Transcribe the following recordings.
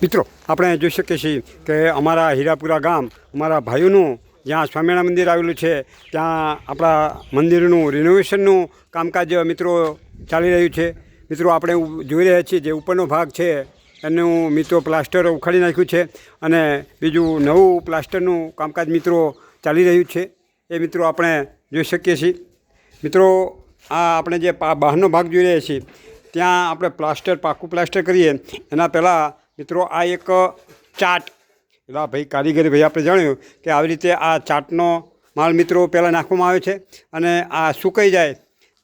મિત્રો આપણે જોઈ શકીએ છીએ કે અમારા હીરાપુરા ગામ અમારા ભાઈઓનું જ્યાં સ્વામિનારાયણ મંદિર આવેલું છે ત્યાં આપણા મંદિરનું રિનોવેશનનું કામકાજ મિત્રો ચાલી રહ્યું છે। મિત્રો આપણે જોઈ રહ્યા છીએ જે ઉપરનો ભાગ છે એનું મિત્રો પ્લાસ્ટર ઉખાડી નાખ્યું છે અને બીજું નવું પ્લાસ્ટરનું કામકાજ મિત્રો ચાલી રહ્યું છે એ મિત્રો આપણે જોઈ શકીએ છીએ। મિત્રો આ આપણે જે બહારનો ભાગ જોઈ રહ્યા છીએ ત્યાં આપણે પ્લાસ્ટર પાકું પ્લાસ્ટર કરીએ એના પહેલાં મિત્રો આ એક ચાટ એવા ભાઈ કારીગરી ભાઈ આપણે જાણ્યું કે આવી રીતે આ ચાટનો માલ મિત્રો પહેલાં નાખવામાં આવે છે અને આ સુકાઈ જાય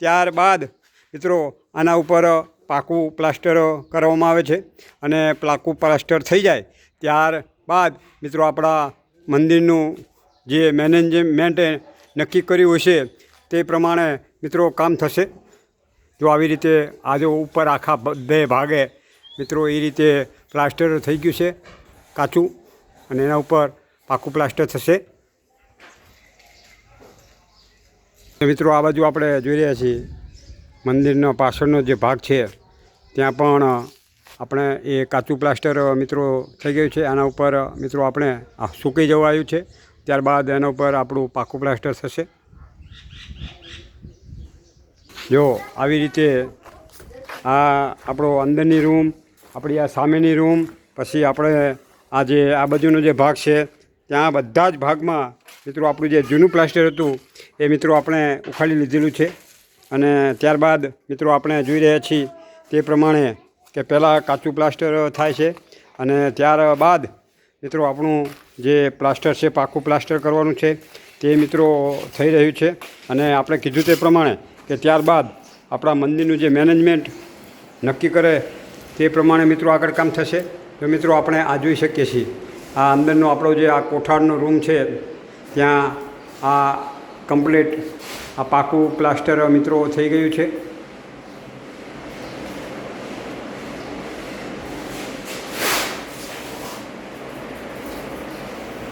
ત્યારબાદ મિત્રો આના ઉપર પાકું પ્લાસ્ટર કરવામાં આવે છે અને પાકું પ્લાસ્ટર થઈ જાય ત્યારબાદ મિત્રો આપણા મંદિરનું જે મેનેજમેન્ટ નક્કી કર્યું હશે તે પ્રમાણે મિત્રો કામ થશે। જો આવી રીતે આજે ઉપર આખા બે ભાગે મિત્રો એ રીતે પ્લાસ્ટર થઈ ગયું છે કાચું અને એના ઉપર પાકું પ્લાસ્ટર થશે। મિત્રો આ બાજુ આપણે જોઈ રહ્યા છીએ મંદિરનો પાછળનો જે ભાગ છે ત્યાં પણ આપણે એ કાચું પ્લાસ્ટર મિત્રો થઈ ગયું છે। આના ઉપર મિત્રો આપણે સૂકાઈ જવા આવ્યું છે ત્યારબાદ એના ઉપર આપણું પાકું પ્લાસ્ટર થશે। જો આવી રીતે આ આપણો અંદરની રૂમ આપણી આ સામેની રૂમ પછી આપણે આ જે આ બાજુનો જે ભાગ છે ત્યાં બધા જ ભાગમાં મિત્રો આપણું જે જૂનું પ્લાસ્ટર હતું એ મિત્રો આપણે ઉખાડી લીધેલું છે અને ત્યારબાદ મિત્રો આપણે જોઈ રહ્યા છીએ તે પ્રમાણે કે પહેલાં કાચું પ્લાસ્ટર થાય છે અને ત્યારબાદ મિત્રો આપણું જે પ્લાસ્ટર છે પાકું પ્લાસ્ટર કરવાનું છે તે મિત્રો થઈ રહ્યું છે અને આપણે કીધું તે પ્રમાણે કે ત્યારબાદ આપણા મંદિરનું જે મેનેજમેન્ટ નક્કી કરે તે પ્રમાણે મિત્રો આગળ કામ થશે। તો મિત્રો આપણે આ જોઈ શકીએ છીએ આ અંદરનો આપણો જે આ કોઠારનો રૂમ છે ત્યાં આ કમ્પ્લીટ આ પાકું પ્લાસ્ટર મિત્રો થઈ ગયું છે।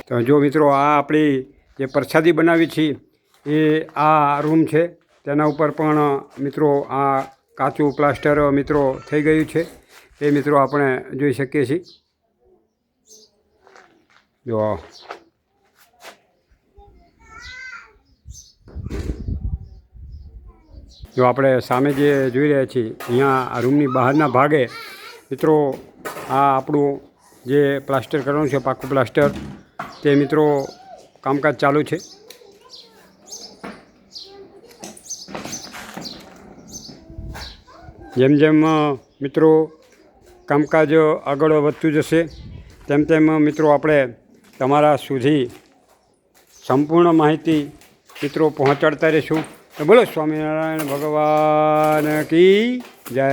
તો જો મિત્રો આ આપણી જે પ્રસાદી બનાવી છે એ આ રૂમ છે તેના ઉપર પણ મિત્રો આ કાચું પ્લાસ્ટર મિત્રો થઈ ગયું છે એ મિત્રો આપણે જોઈ શકીએ છીએ। જો આપણે સામે જે જોઈ રહ્યા છીએ અહીંયા આ રૂમની બહારના ભાગે મિત્રો આ આપણું જે પ્લાસ્ટર કરવાનું છે પાકું પ્લાસ્ટર તે મિત્રો કામકાજ ચાલુ છે। જેમ જેમ મિત્રો કામકાજ આગળ વધતું જશે તેમ તેમ મિત્રો આપણે તમારા સુધી સંપૂર્ણ માહિતી મિત્રો પહોંચાડતા રહીશું। તો બોલો સ્વામિનારાયણ ભગવાન કી જય।